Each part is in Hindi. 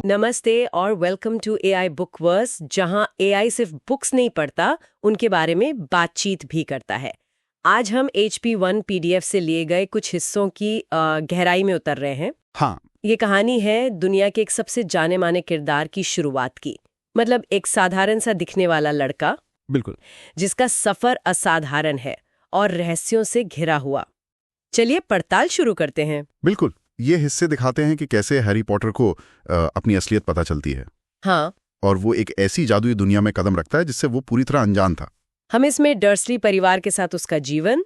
नमस्ते और वेलकम टू एआई बुकवर्स, जहां एआई सिर्फ बुक्स नहीं पढ़ता, उनके बारे में बातचीत भी करता है। आज हम HP1 PDF से लिए गए कुछ हिस्सों की गहराई में उतर रहे हैं। हाँ। ये कहानी है दुनिया के एक सबसे जाने माने किरदार की शुरुआत की। मतलब एक साधारण सा दिखने वाला लड़का, बिल्कुल। जिसका सफर असाधारण है और रहस्यों से घिरा हुआ। चलिए पड़ताल शुरू करते हैं। बिल्कुल, ये हिस्से दिखाते हैं कि कैसे हैरी पॉटर को अपनी असलियत पता चलती है। हाँ, और वो एक ऐसी जादुई दुनिया में कदम रखता है जिससे वो पूरी तरह अनजान था। हम इसमें डर्सली परिवार के साथ उसका जीवन,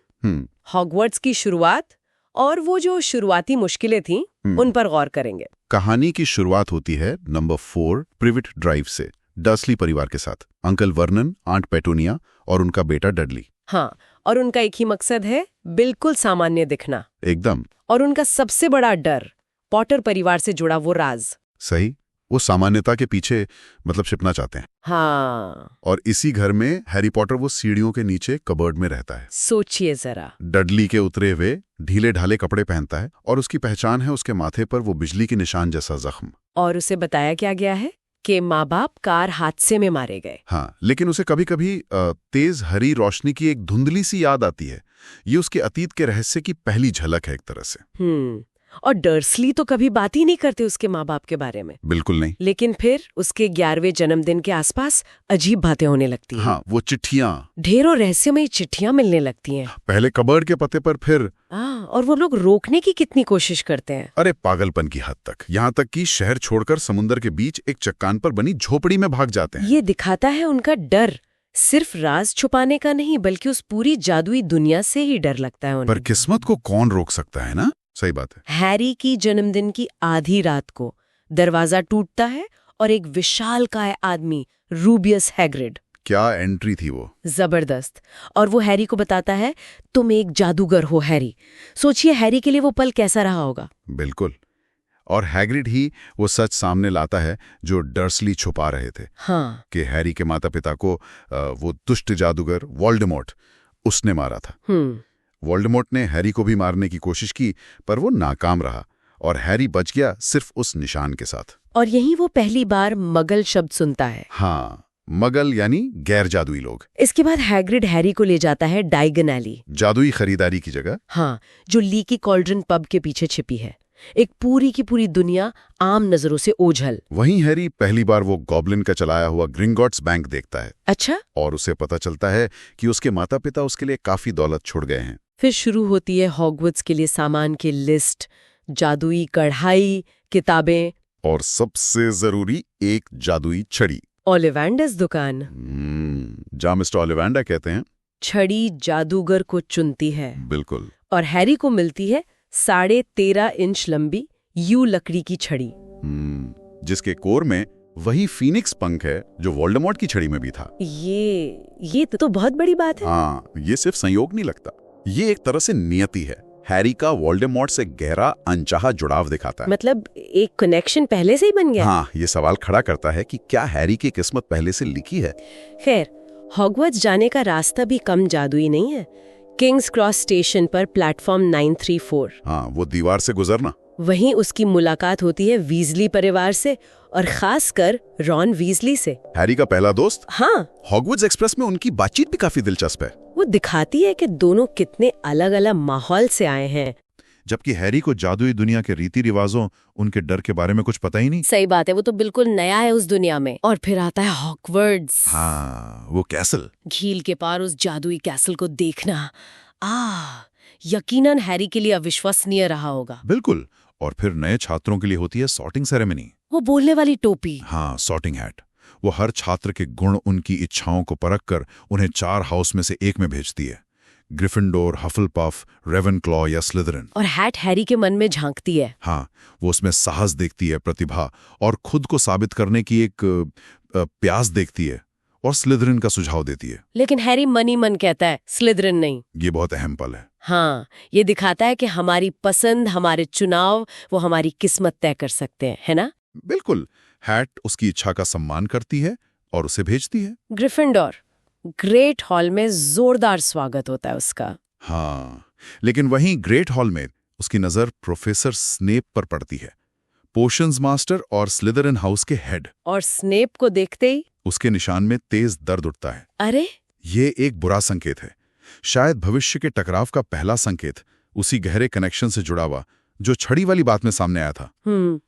हॉगवर्ट्स की शुरुआत और वो जो शुरुआती मुश्किलें थीं, उन पर गौर करेंगे। कहानी की शुरुआत होती है नंबर 4 प्रिविट ड्राइव से, डर्सली परिवार के साथ। अंकल वर्नन, आंट पेटूनिया और उनका बेटा डडली। हाँ, और उनका एक ही मकसद है, बिल्कुल सामान्य दिखना। एकदम। और उनका सबसे बड़ा डर, पॉटर परिवार से जुड़ा वो राज। सही, वो सामान्यता के पीछे मतलब छिपना चाहते हैं। हाँ। और इसी घर में हैरी पॉटर वो सीढ़ियों के नीचे कबर्ड में रहता है। सोचिए जरा। डडली के उतरे हुए ढीले ढाले कपड़े पहनता है और उसकी पहचान है उसके माथे पर वो बिजली के निशान जैसा जख्म। और उसे बताया क्या गया है कि माँ बाप कार हादसे में मारे गए। हाँ, लेकिन उसे कभी कभी तेज हरी रोशनी की एक धुंधली सी याद आती है। ये उसके अतीत के रहस्य की पहली झलक है एक तरह से। और डर्सली तो कभी बात ही नहीं करते उसके माँ बाप के बारे में। बिल्कुल नहीं। लेकिन फिर उसके 11वें जन्मदिन के आसपास अजीब बातें होने लगती हैं। हाँ, वो चिट्ठियाँ, ढेरों रहस्यमयी चिट्ठियां मिलने लगती हैं। पहले कबर्ड के पते पर, फिर और वो लोग रोकने की कितनी कोशिश करते हैं। अरे पागलपन की हद तक, यहाँ तक कि शहर छोड़कर समुद्र के बीच एक चट्टान पर बनी झोपड़ी में भाग जाते हैं। ये दिखाता है उनका डर सिर्फ राज छुपाने का नहीं, बल्कि उस पूरी जादुई दुनिया से ही डर लगता है उन्हें। पर किस्मत को कौन रोक सकता है ना। सही बात है। हैरी की जन्मदिन की आधी रात को दरवाजा टूटता है और एक विशालकाय आदमी, रूबियस हैग्रिड। क्या एंट्री थी वो, जबरदस्त। और वो हैरी को बताता है, तुम एक जादूगर हो हैरी। सोचिए हैरी के लिए वो पल कैसा रहा होगा। बिल्कुल। और हैग्रिड ही वो सच सामने लाता है जो डर्सली छुपा रहे थे। हाँ, कि हैरी के माता पिता को वो दुष्ट जादूगर वोल्डेमॉर्ट, उसने मारा था। वोल्डेमॉर्ट ने हैरी को भी मारने की कोशिश की, पर वो नाकाम रहा और हैरी बच गया सिर्फ उस निशान के साथ। और यही वो पहली बार मगल शब्द सुनता है। हाँ, मगल यानी गैर जादुई लोग। इसके बाद हैग्रिड हैरी को ले जाता है डाइगन एली, जादुई खरीदारी की जगह। हाँ, जो लीकी कॉल्ड्रन पब के पीछे छिपी है। एक पूरी की पूरी दुनिया आम नजरों से ओझल। वहीं हैरी पहली बार वो गॉब्लिन का चलाया हुआ ग्रिंगॉट्स बैंक देखता है। अच्छा। और उसे पता चलता है कि उसके माता पिता उसके लिए काफी दौलत छोड़ गए हैं। फिर शुरू होती है हॉगवर्ट्स के लिए सामान की लिस्ट, जादुई कढ़ाई, किताबें और सबसे जरूरी एक जादुई छड़ी। ओलिवेंडर्स दुकान, जहाँ मिस्टर ओलिवेंडर कहते हैं। छड़ी जादूगर को चुनती है। बिल्कुल। और हैरी को मिलती है 13.5 इंच लंबी यू लकड़ी की छड़ी, जिसके कोर में वही फीनिक्स पंख है जो वोल्डेमॉर्ट की छड़ी में भी था। ये तो बहुत बड़ी बात है। हाँ, ये सिर्फ संयोग नहीं लगता, ये एक तरह से नियति है। हैरी का वोल्डेमॉर्ट से गहरा अनचाहा जुड़ाव दिखाता है। मतलब एक कनेक्शन पहले से ही बन गया। हाँ, ये सवाल खड़ा करता है कि क्या हैरी की किस्मत पहले से लिखी है। खैर, हॉगवर्ट्स जाने का रास्ता भी कम जादुई नहीं है। किंग्स क्रॉस स्टेशन पर प्लेटफॉर्म 934, हाँ, वो दीवार से गुजरना, वहीं उसकी मुलाकात होती है वीजली परिवार से, और खासकर रॉन वीजली से, हैरी का पहला दोस्त। हाँ, हॉगवर्ट्स एक्सप्रेस में उनकी बातचीत भी काफी दिलचस्प है। वो दिखाती है कि दोनों कितने अलग अलग माहौल से आए हैं। जबकि हैरी को जादुई दुनिया के रीति रिवाजों, उनके डर के बारे में कुछ पता ही नहीं। सही बात है, वो तो बिल्कुल नया है उस दुनिया में। और फिर आता है हॉगवर्ट्स। हाँ, वो कैसल, झील के पार उस जादुई कैसल को देखना, यकीनन हैरी के लिए अविश्वसनीय रहा होगा। बिल्कुल। और फिर नए छात्रों के लिए होती है सॉर्टिंग सेरेमनी। वो बोलने वाली टोपी, हाँ, सॉर्टिंग हैट। वो हर छात्र के गुण, उनकी इच्छाओं को परखकर उन्हें 4 हाउस में से एक में भेजती है। ग्रिफिंडोर, हफलपफ, रेवेनक्लॉ या स्लिदरिन। और हैट हैरी के मन में झांकती है। हाँ, वो उसमें साहस देखती है, प्रतिभा और खुद को साबित करने की एक प्यास देखती है, और स्लिदरिन का सुझाव देती है। लेकिन हैरी मन ही मन कहता है स्लिदरिन नहीं। ये बहुत अहम पल है। हाँ, ये दिखाता है कि हमारी पसंद, हमारे चुनाव, वो हमारी किस्मत तय कर सकते हैं, है ना। बिल्कुल। हैट उसकी इच्छा का सम्मान करती है और उसे भेजती है। ग्रिफिंडोर, ग्रेट हॉल में जोरदार स्वागत होता है उसका। हाँ, लेकिन वहीं ग्रेट हॉल में उसकी नजर प्रोफेसर स्नेप पर पड़ती है, पोशंस मास्टर और स्लिदरिन हाउस के हेड। और स्नेप को देखते ही उसके निशान में तेज दर्द उठता है। अरे, ये एक बुरा संकेत है, शायद भविष्य के टकराव का पहला संकेत, उसी गहरे कनेक्शन से जुड़ा हुआ जो छड़ी वाली बात में सामने आया था।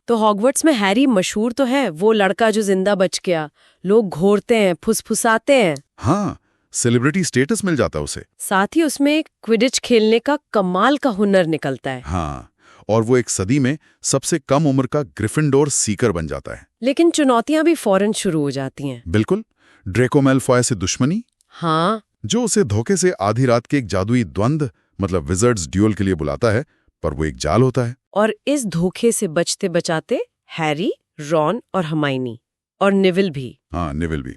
तो हॉगवर्ट्स में हैरी मशहूर तो है, वो लड़का जो जिंदा बच गया। लोग घूरते हैं, फुसफुसाते हैं। हाँ, सेलिब्रिटी स्टेटस मिल जाता उसे। साथ ही उसमें एक क्विडिच खेलने का कमाल का हुनर निकलता है। हाँ, और वो एक सदी में सबसे कम उम्र का ग्रिफिंडोर सीकर बन जाता है। लेकिन चुनौतियां भी फौरन शुरू हो जाती हैं। बिल्कुल, ड्रेको मैलफॉय से दुश्मनी, हाँ, जो उसे धोखे से आधी रात के एक जादुई द्वंद्व मतलब विजर्ड्स ड्यूल के लिए बुलाता है, पर वो एक जाल होता है। और इस धोखे से बचते बचाते हैरी, रॉन और हर्माइनी और निविल भी। हाँ, निविल भी।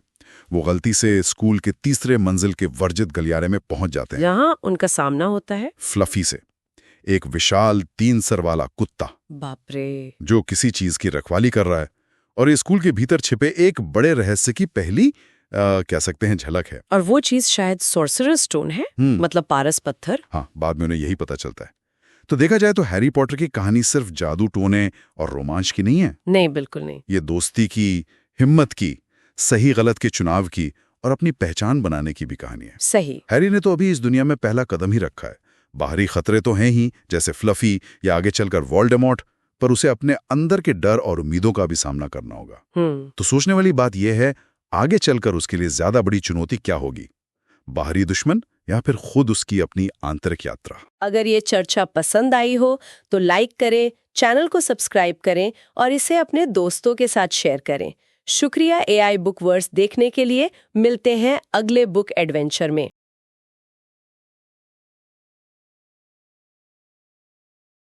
वो गलती से स्कूल के तीसरे मंजिल के वर्जित गलियारे में पहुंच जाते हैं, जहां उनका सामना होता है फ्लफी से, एक विशाल 3 सर वाला कुत्ता, बाप रे, जो किसी चीज की रखवाली कर रहा है। और ये स्कूल के भीतर छिपे एक बड़े रहस्य की पहली कह सकते हैं झलक है। और वो चीज शायद सोर्सरर स्टोन है, मतलब पारस पत्थर। हाँ, बाद में उन्हें यही पता चलता है। तो देखा जाए तो हैरी पॉटर की कहानी सिर्फ जादू टोने और रोमांच की नहीं है। नहीं, बिल्कुल नहीं। ये दोस्ती की, हिम्मत की, सही गलत के चुनाव की और अपनी पहचान बनाने की भी कहानी है। सही। हैरी ने तो अभी इस दुनिया में पहला कदम ही रखा है। बाहरी खतरे तो हैं ही, जैसे फ्लफी या आगे चलकर वोल्डेमॉर्ट, पर उसे अपने अंदर के डर और उम्मीदों का भी सामना करना होगा। तो सोचने वाली बात यह है, आगे चलकर उसके लिए ज्यादा बड़ी चुनौती क्या होगी, बाहरी दुश्मन या फिर खुद उसकी अपनी आंतरिक यात्रा। अगर ये चर्चा पसंद आई हो तो लाइक करें, चैनल को सब्सक्राइब करें और इसे अपने दोस्तों के साथ शेयर करें। शुक्रिया AI बुकवर्स देखने के लिए। मिलते हैं अगले बुक एडवेंचर में।